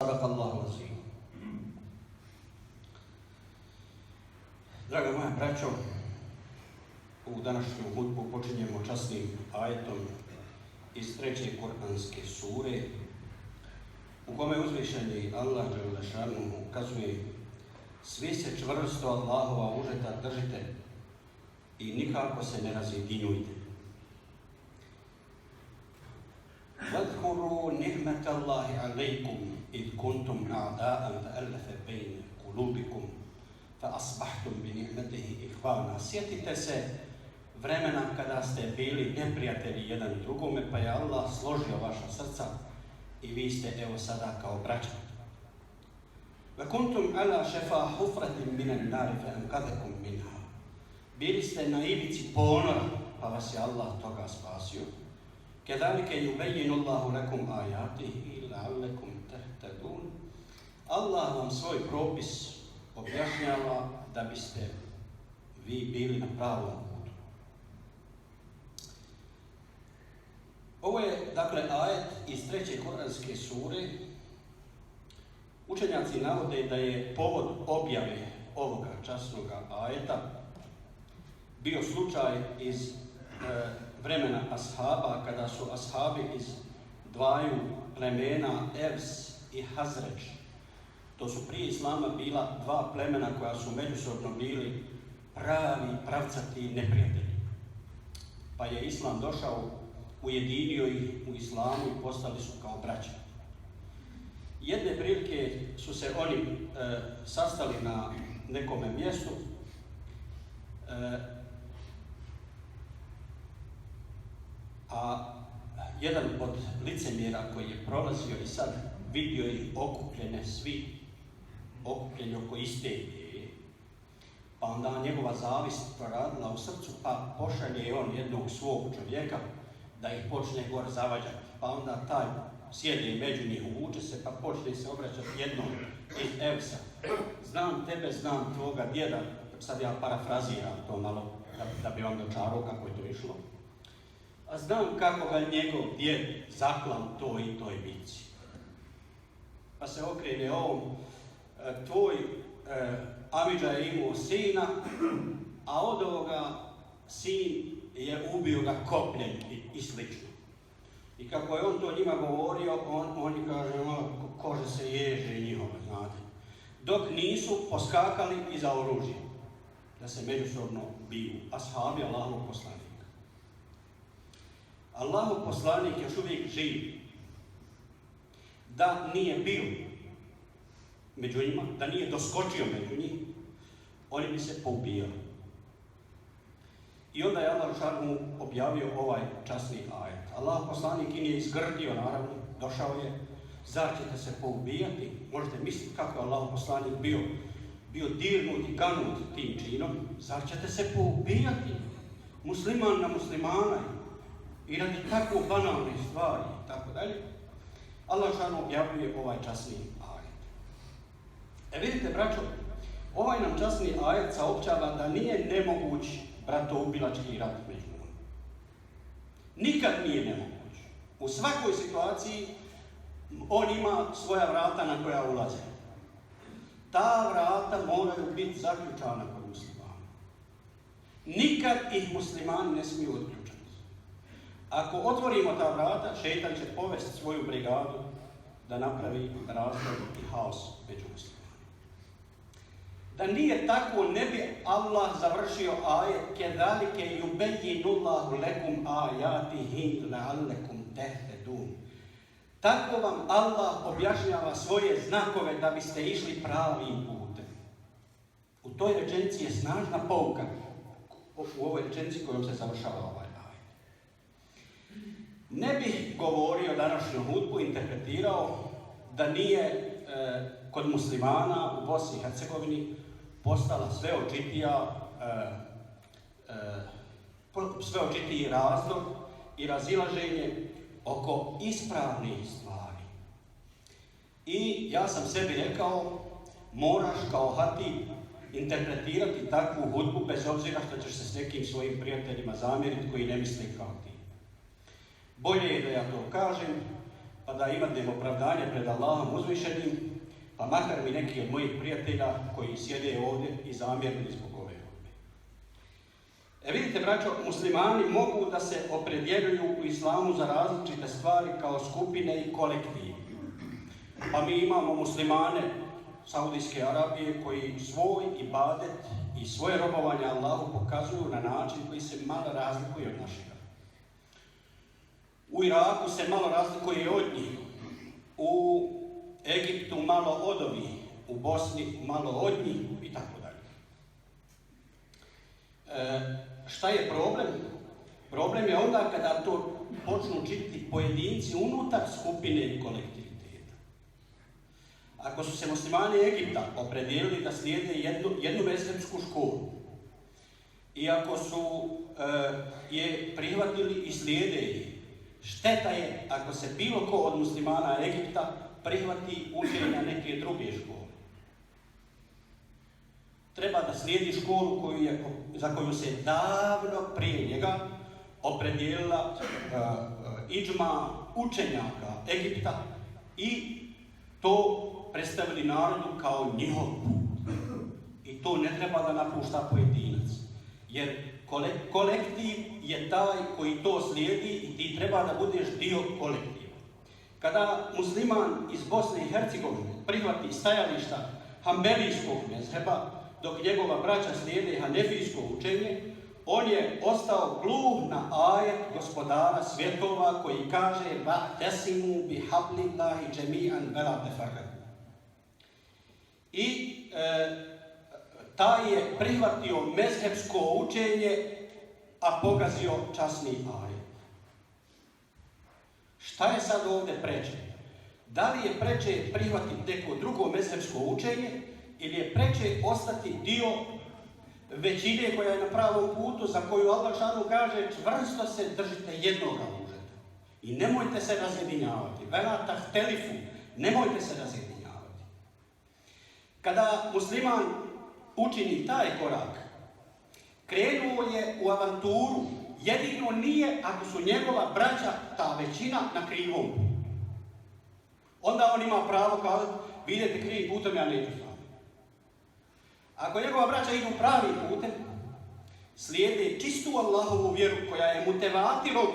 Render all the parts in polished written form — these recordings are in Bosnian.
Sadakallahu azim. Draga moja braćo, u današnju hutbu počinjemo časnim ajetom iz 3. Kur'anske sure, u kome uzvišeni Allah dželle šanuhu ukazuje: svi se čvrsto Allahova užeta držite i nikako se ne razjedinjujte. واذكروا نعمة الله عليكم إذ كنتم أعداء فألف بين قلوبكم فأصبحتم بنعمته إخوانا. Sjetite se vremena kada ste bili neprijatelji jedan drugome, pa je Allah složio vaša srca i vi ste evo sada kao braća. وَكُنْتُمْ عَلَى شَفَا حُفْرَةٍ مِنَ النَّارِ فَأَنْقَذَكُمْ مِنْهَا. Bili ste na ivici ponora, pa vas je Allah toga spasio. كَذَلِكَ يُبَيِّنُ اللَّهُ لَكُمْ آيَاتِهِ لَعَلَّكُمْ تَهْتَدُونَ. Allah vam svoj propis objašnjava da biste vi bili na pravom putu. Ovo je, dakle, ajet iz 3. Kur'anske sure. Učenjaci navode da je povod objave ovoga časnoga ajeta bio slučaj iz vremena ashaba, kada su ashabi iz dvaju plemena Evs i Hazreč. To su prije islama bila dva plemena koja su međusobno bili pravi, pravcati neprijatelji. Pa je islam došao, ujedinio ih u islamu i postali su kao braća. Jedne prilike su se oni sastali na nekome mjestu, a jedan od licemjera koji je prolazio i sad vidio ih okupljene, svi okupljeni oko iste ideje, pa onda njegova zavist proradila u srcu, pa pošalje on jednog svog čovjeka da ih počne gore zavađati. Pa onda taj sjede među njih, uvuče se, pa počne se obraćati jednom iz Evsa. Znam tebe, znam tvoga djeda, sad ja parafraziram to malo da bi vam dočarao kako je to išlo. A znam kako ga njegov djed zaklao toj i toj bici. Pa se okrene ovom, tvoj amidža je imao sina, a od ovoga sin je ubio ga kopljem i slično. I kako je on to njima govorio, oni kaže, kože se ježe njihove, znate. Dok nisu poskakali iza oružja, da se međusobno biju, ashabi Allahovog poslanika. Allahov poslanik još uvijek živ. Da nije bio među njima, da nije doskočio među njih, oni bi se poubijali. I onda je Allah šarmu objavio ovaj časni ajet. Allah poslanik i nije izgrdio, naravno, došao je. Zar ćete se poubijati? Možete misliti kako je Allah poslanik bio dirnut i ganut tim činom. Zar ćete se poubijati? Musliman na muslimana i radi tako banalne stvari i tako dalje. Allah šarmu objavljuje ovaj časni ajet. Vidite, braćo, ovaj nam časni ajet saopćava da nije nemoguć bratoubilački rat među nama. Nikad nije nemoguć. U svakoj situaciji on ima svoja vrata na koja ulaze. Ta vrata moraju biti zaključana kod muslimana. Nikad ih muslimani ne smiju otključati. Ako otvorimo ta vrata, šejtan će povesti svoju brigadu da napravi razdor i haos među muslimanima. Da nije tako, ne bi Allah završio ajet كَذَلِكَ يُبَيِّنُ اللَّهُ لَكُمْ آيَاتِهِ لَعَلَّكُمْ تَهْتَدُونَ. Tako vam Allah objašnjava svoje znakove da biste išli pravim putem. U toj rečenici je snažna pouka, u ovoj rečenici kojom se završava ovaj ajet. Ne bih govorio današnju hutbu, interpretirao da nije kod muslimana u Bosni i Hercegovini postala sve očitiji razdor i razilaženje oko ispravnih stvari. I ja sam sebi rekao, moraš kao hatib interpretirati takvu hutbu bez obzira što ćeš se s nekim svojim prijateljima zamjeriti koji ne misle kao ti. Bolje je da ja to kažem, pa da imate opravdanje pred Allahom uzvišenim, pa makar mi neki od mojih prijatelja koji sjede ovdje i zamjerili zbog ove hudbe. Vidite, braćo, muslimani mogu da se opredjeljuju u islamu za različite stvari kao skupine i kolektivi. Pa mi imamo muslimane Saudijske Arabije koji svoj ibadet i svoje robovanje Allahu pokazuju na način koji se malo razlikuje od našega. U Iraku se malo razlikuje od njih, u Egiptu malo od ovih, u Bosni malo od njih i tako dalje. Šta je problem? Problem je onda kada to počnu činiti pojedinci unutar skupine i kolektiviteta. Ako su se muslimani Egipta opredijelili da slijede jednu mezhebsku školu i ako su je prihvatili i slijede je, šteta je ako se bilo ko od muslimana Egipta prihvati učenja neke druge škole. Treba da slijedi školu za koju se davno prije njega opredijelila idžma učenjaka Egipta i to predstavili narodu kao njihov put. I to ne treba da napušta pojedinac. Jer kolektiv je taj koji to slijedi i ti treba da budeš dio kolektiva. Kada musliman iz Bosne i Hercegovine prihvati stajališta hambelijskog mezheba, dok njegova braća slijede hanefijsko učenje, on je ostao gluh na ajet gospodara svjetova koji kaže va'tasimu bihablillahi džemi'an vela tefarraqu. I taj je prihvatio mezhebsko učenje, a pogazio časni ajet. Šta je sad ovdje preče? Da li je preče prihvatiti neko drugo mezhebsko učenje ili je preče ostati dio većine koja je na pravom putu, za koju Allah šanu kaže čvrsto se držite jednoga užeta i nemojte se razjedinjavati. Vela tahtelifu, nemojte se razjedinjavati. Kada musliman učini taj korak, krenuo je u avanturu, jedino nije ako su njegova braća, ta većina, na krivom putu. Onda on ima pravo kazati, vi idete krivim putem, ja neću s vama. Ako njegova braća idu pravim putem, slijede čistu Allahovu vjeru koja je mutevatirom,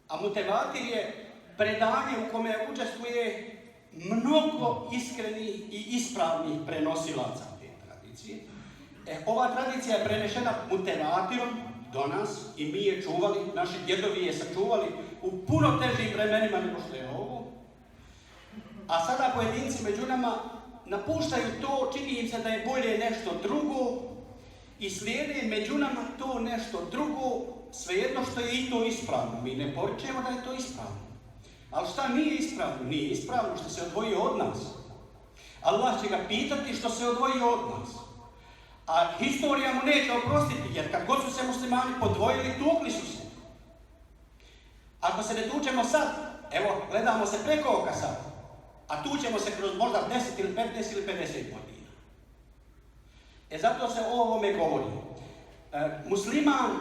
a mutevatir je predanje u kome učestvuje mnogo iskrenih i ispravnih prenosilaca te tradicije. Ova tradicija je prenešena mutevatirom do nas i mi je čuvali, naši djedovi je sačuvali u puno težim vremenima nego što je ovo. A sada pojedinci među nama napuštaju to, čini im se da je bolje nešto drugo i slijede među nama to nešto drugo, svejedno što je i to ispravno. Mi ne poričemo da je to ispravno. Ali šta nije ispravno? Nije ispravno što se odvojio od nas. Allah će ga pitati što se odvojio od nas. A historija mu neće oprostiti, jer kad god su se muslimani podvojili, tukli su se. Ako se ne tučemo sad, evo, gledamo se preko oka sad, a tučemo se kroz možda 10 ili 15 ili 50 godina. Zato se o ovome govori. Musliman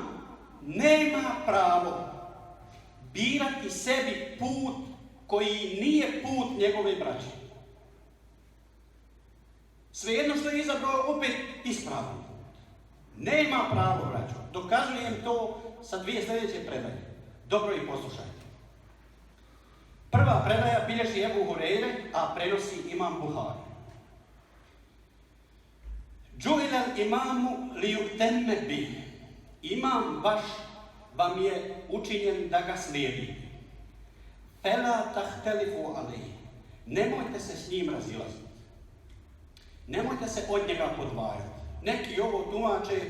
nema pravo birati sebi put koji nije put njegove braće. Svejedno što je izabrao opet ispravan put. Nema pravo, braćo. Dokazujem to sa dvije sljedeće predaje. Dobro ih poslušajte. Prva predaja bilježi Ebu Hureyre, a prenosi Imam Buhari. Džuilal imamu li yuktemme bih. Imam vaš vam je učinjen da ga slijedi. Fela tahtelifu alejhi. Nemojte se s njim razilaziti. Nemojte se od njega podvajati. Neki ovo tumače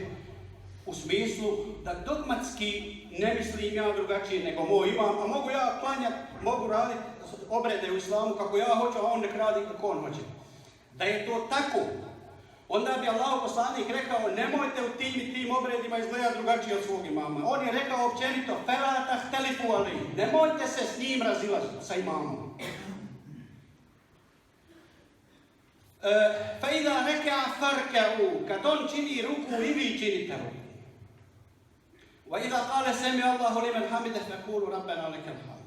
u smislu da dogmatski ne mislim ja drugačije nego moj imam, a mogu ja klanjati, mogu raditi obrede u islamu kako ja hoću, a on nek radi kako on hoće. Da je to tako, onda bi Allahov poslanik rekao nemojte u tim i tim obredima izgledati drugačije od svog imama. On je rekao općenito fela tahtelifu alejhi. Nemojte se s njim razilaziti, sa imamom. Fa idha reka farka'u, kad on čini ruku i vi činite ruku. Wa idha qala sami Allahu liman hamida faqulu rabbana lakal hamd.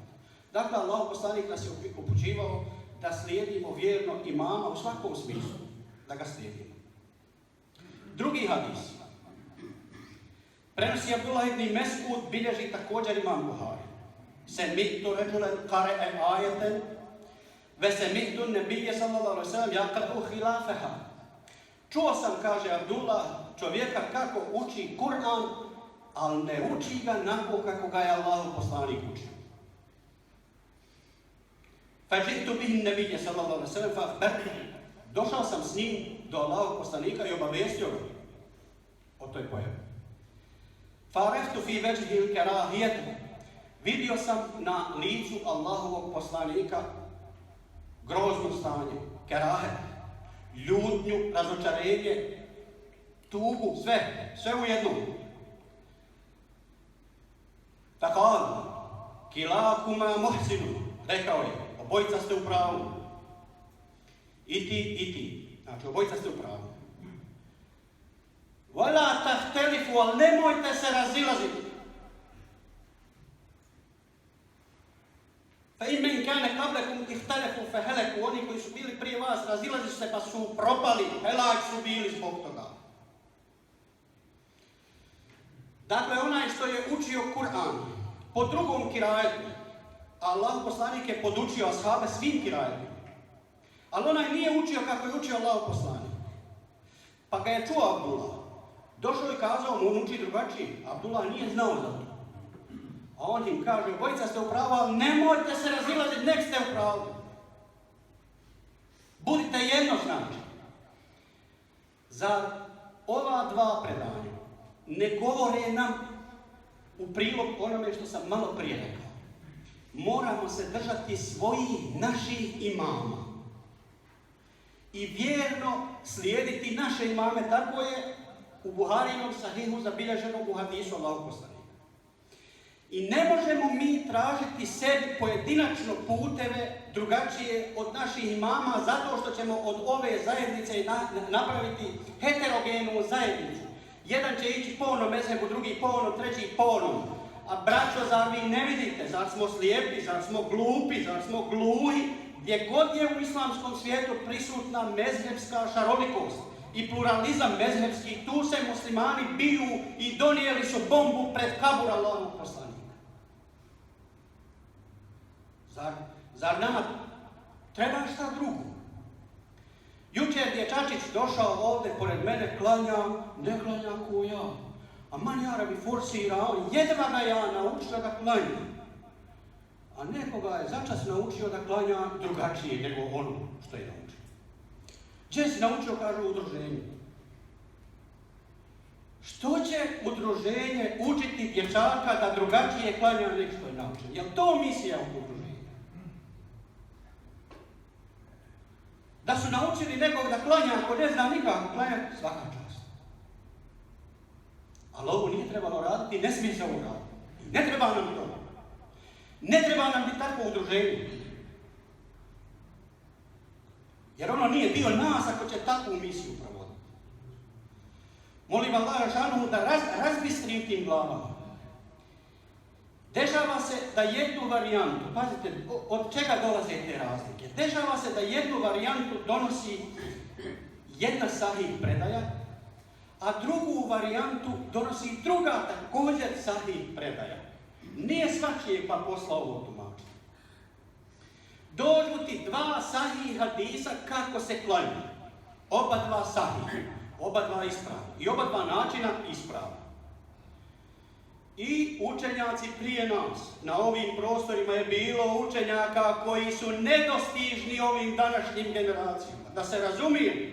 Dakle, Allah poslanik nas je upućivao da slijedimo vjerno imama u svakom smislu, da ga slijedimo. Drugi hadis. Prenosi Abdullah ibn Mes'ud, bilježi također imam Buhari. Semi'tu rajulan qara'a ayatan ve semi'tu an-nabiyya sallallahu alejhi ve sellem yaqra'u khilafaha. Čuo sam, kaže Abdullah, čovjeka kako uči Kur'an, ali ne uči ga onako kako ga je Allahov poslanik učio. Faji'tu bihi an-nabiyya sallallahu alejhi ve sellem fa akhbartuhu. Došao sam s njim do Allahovog poslanika i obavijestio ga o toj pojavi. Farehtu fi vejhi al-karahijetu. Vidio sam na licu Allahovog poslanika grozno stanje, kerahet, ljutnju, razočarenje, tugu, sve u jednom. Fakal, kilakuma muhsinu, rekao je, obojica ste u pravu. I ti, znači obojica ste u pravu. Vala tahtelifu, ali nemojte se razilaziti. Fa in men kane qablakum ihtalafu fa halaku, oni koji su bili prije vas razilazili se pa su propali, helak su bili zbog toga. Dakle, onaj što je učio Kur'an po drugom kirajetu, Allah poslanik je podučio ashabe svim kirajetima. Ali onaj nije učio kako je učio Allah poslanik. Pa ga je čuo Abdullah. Došao i kazao mu, on uči drugačije. Abdullah nije znao za to. A on im kaže, obojica ste u pravu, ali nemojte se razilaziti, nek ste u pravu. Budite jednoznačni. Zar ova dva predanja ne govore nam u prilog onome što sam malo prije rekao? Moramo se držati svojih, naših imama. I vjerno slijediti naše imame, tako je u Buharinom sahihu zabilježeno u hadisu Allahov poslanika. I ne možemo mi tražiti sebi pojedinačno puteve drugačije od naših imama zato što ćemo od ove zajednice napraviti heterogenu zajednicu. Jedan će ići po onom mezhebu, drugi po onom, treći po onom. A braćo, zar vi ne vidite? Zar smo slijepi, zar smo glupi, zar smo gluhi? Gdje god je u islamskom svijetu prisutna mezhebska šarolikost i pluralizam mezhebski, tu se muslimani biju i donijeli su bombu pred kabur Allahovog poslanika. Zar nama treba šta drugo? Jučer dječačić došao ovdje pored mene, klanja, ne klanja ko ja. A man Arabi forsira, jedva ga ja naučio da klanja. A nekoga je začas naučio da klanja drugačije nego ono što je naučio. Gdje si naučio, kaže, u udruženju. Što će udruženje učiti dječaka da drugačije klanja nego što je naučio? Je li to misija u udruženju? Da su naučili nekog da klanja, ako ne zna nikako klanjati, svaka čast. Ali ovo nije trebalo raditi, ne smije se ovo raditi. Ne treba nam to. Ne treba nam biti takvo udruženje. Jer ono nije dio nas ako će takvu misiju provoditi. Molim Allah Žešanu da razbistrim tim glavama. Dešava se da jednu varijantu, pazite od čega dolaze te razlike, dešava se da jednu varijantu donosi jedna sahih predaja, a drugu varijantu donosi druga također sahih predaja. Nije svačije pa posla ovo tumačiti. Dođu ti dva sahih hadisa kako se klanja. Oba dva sahih, oba dva ispravni i oba dva načina ispravni. I učenjaci prije nas, na ovim prostorima je bilo učenjaka koji su nedostižni ovim današnjim generacijama. Da se razumije,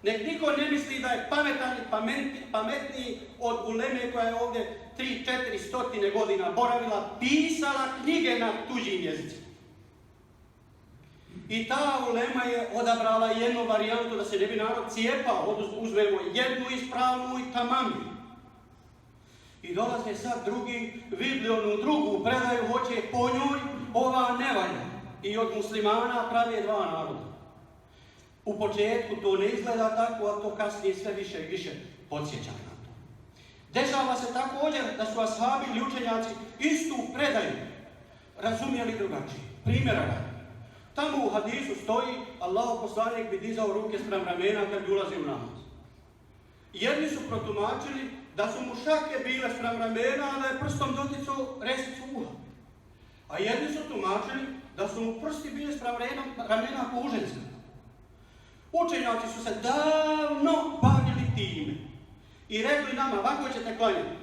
nek niko ne misli da je pametan i pametniji od uleme koja je ovdje 300-400 godina boravila, pisala knjige na tuđim jezicima. I ta ulema je odabrala jednu varijantu da se ne bi narod cijepao, uzmemo jednu ispravnu i tamami. I dolaze sad drugi, vidli onu drugu predaju, hoće po njoj, ova ne valja. I od muslimana prave dva naroda. U početku to ne izgleda tako, a to kasnije sve više i više podsjeća na to. Dešava se također da su ashabi ili učenjaci istu predaju razumjeli drugačije. Primjera radi. Tamo u hadisu stoji Allahov poslanik bi dizao ruke spram ramena kad bi ulazio u namaz. Jedni su protumačili da su mu šake bile spram ramena, a da je prstom doticao resicu uha. A jedni su tumačili da su mu prsti bili spram ramena ko u ženskom. Učenjaci su se davno bavili time i rekli nama, ovako ćete klanjati.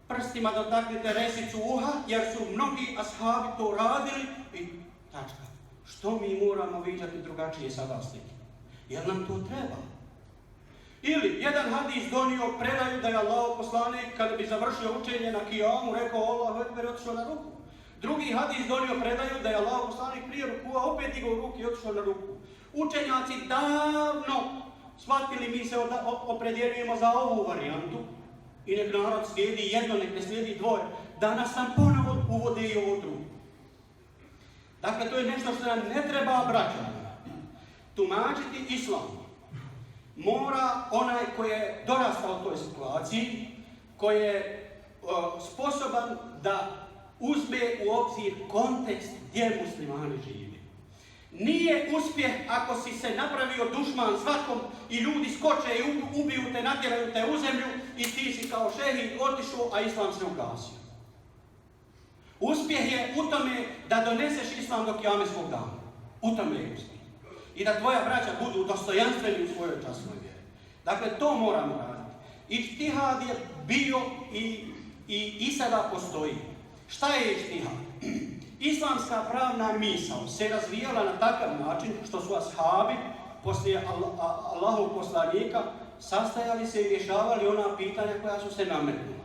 Prstima dotaknite resicu uha, jer su mnogi ashabi to radili i tačka. Što mi moramo viđati drugačije sada slike? Jer nam to treba? Ili jedan hadis donio predaju da je Allahov poslanik kada bi završio učenje na kijamu rekao Allahu ekber i otišao na ruku. Drugi hadis donio predaju da je Allahov poslanik prije rukua opet digao ruku i otišao na ruku. Učenjaci davno shvatili, mi se opredjeljujemo za ovu varijantu i nek narod slijedi jedno, nek ne slijedi dvoje. Danas nam ponovo uvode i ovo drugo. Dakle, to je nešto što nam ne treba, braćo. Tumačiti islam mora onaj koji je dorastao u toj situaciji, koji je sposoban da uzme u obzir kontekst gdje muslimani žive. Nije uspjeh ako si se napravio dušman svakom i ljudi skoče i ubiju te, natjeraju te u zemlju i ti si kao šehid otišao, a islam se ugasio. Uspjeh je u tome da doneseš islam do kijameskog dana. U tome je uspjeh. I da tvoja braća budu dostojanstveni u svojoj časnoj vjeri. Dakle, to moramo raditi. Ihtihad je bio i sada postoji. Šta je ihtihad? Islamska pravna misao se razvijala na takav način što su ashabi poslije Allahov poslanika sastajali se i rješavali ona pitanja koja su se nametnula.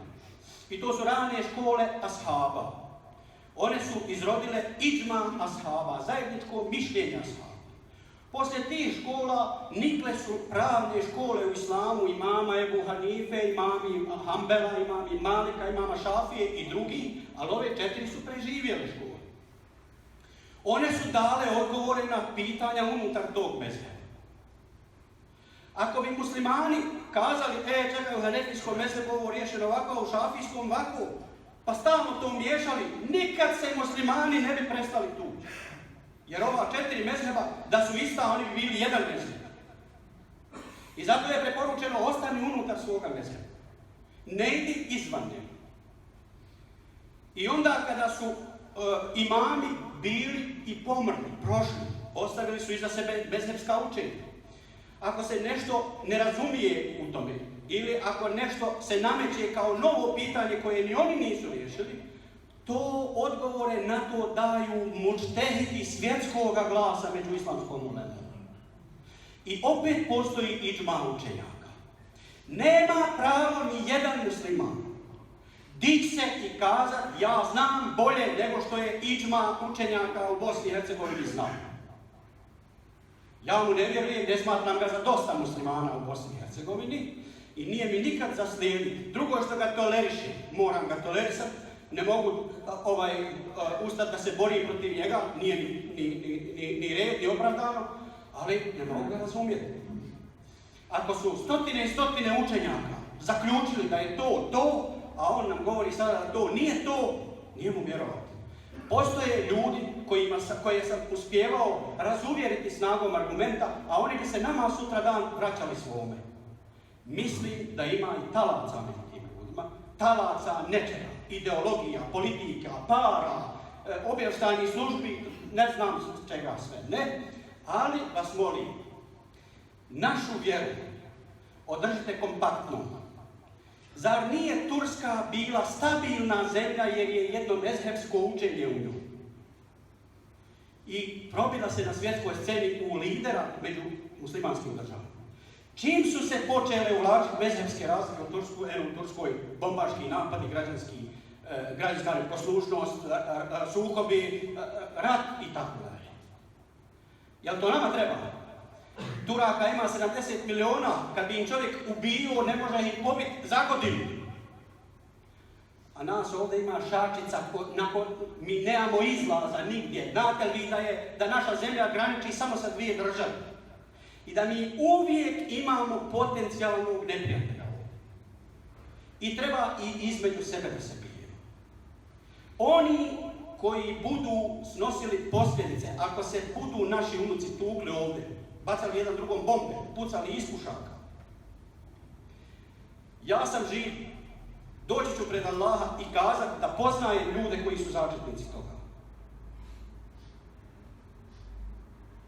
I to su rane škole ashaba. One su izrodile iđma ashaba, zajedničko mišljenje ashaba. Poslije tih škola nikle su pravne škole u islamu, imama Ebu Hanife, imami Hanbela, imami Malika, imama Šafije i drugi, ali ove 4 su preživjele škole. One su dale odgovore na pitanja unutar tog mezheba. Ako bi muslimani kazali, čekaj, u hanefijskom mezhebu ovo riješeno ovako, u šafijskom ovako, pa stalno to miješali, nikad se muslimani ne bi prestali tući. Jer ova 4 mezheba, da su ista, oni bi bili jedan mezheb. I zato je preporučeno, ostani unutar svoga mezheba. Ne idi izvan njega. I onda kada su imami bili i pomrli, prošli, ostavili su iza sebe mezhebska učenja. Ako se nešto ne razumije u tome, ili ako nešto se nameće kao novo pitanje koje ni oni nisu riješili, to odgovore na to daju mučtehidi svjetskoga glasa među islamskom ulemom. I opet postoji iđma učenjaka. Nema pravo ni jedan musliman dići se i kazati ja znam bolje nego što je iđma učenjaka u Bosni i Hercegovini znao. Ja mu ne vjerujem, ne smatram ga za dosta muslimana u Bosni i Hercegovini i nije mi nikad za slijediti. Drugo što ga toleriše, moram ga tolerisati, ne mogu ustati da se bori protiv njega, nije ni red, ni opravdano, ali ne mogu ga razumjeti. Ako su stotine i stotine učenjaka zaključili da je to, a on nam govori sada da to nije to, nije mu vjerovati. Postoje ljudi koje sam uspjevao razuvjeriti snagom argumenta, a oni bi se nama sutra dan vraćali svome. Mislim da ima i talaca među tim ljudima, talaca nečega, ideologija, politika, para, obavještajnih službi, ne znam čega sve, ne, ali vas molim, našu vjeru održite kompaktno. Zar nije Turska bila stabilna zemlja jer je jedno mezhebsko učenje u njoj? I probila se na svjetskoj sceni u lidera među muslimanskim državama. Čim su se počele uvlačiti mezhebske razlike u Turskoj, bombaški napadi, građanska neposlušnost, sukobi, rat i tako dalje. Jel to nama treba? Turaka ima 70 miliona, kad bi im čovjek ubio, ne može ih pobiti za godinu. A nas ovdje ima šačica, mi nemamo izlaza nigdje. Znate li da naša zemlja graniči samo sa 2 države? I da mi uvijek imamo potencijalnog neprijatelja. I treba i između sebe da se bijemo. Oni koji budu snosili posljedice, ako se budu naši unuci tugli ovdje, bacali jedan drugom bombe, pucali iz pušaka. Ja sam živ, doći ću pred Allaha i kazati da poznajem ljude koji su začetnici toga.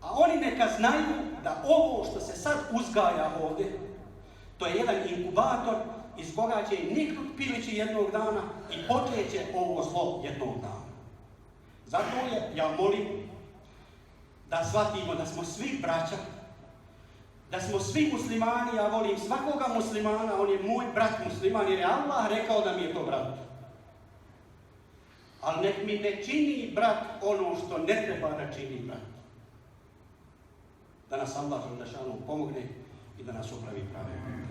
A oni neka znaju da ovo što se sad uzgaja ovdje, to je jedan inkubator iz koga će niknut pilići jednog dana i počeće ovo zlo jednog dana. Zato ja molim da shvatimo da smo svi braća, da smo svi muslimani, ja volim svakoga muslimana, on je moj brat musliman jer je Allah rekao da mi je to brat. Ali nek mi ne čini brat ono što ne treba da čini brat. Da nas Allah pomogne i da nas upravi pravilno.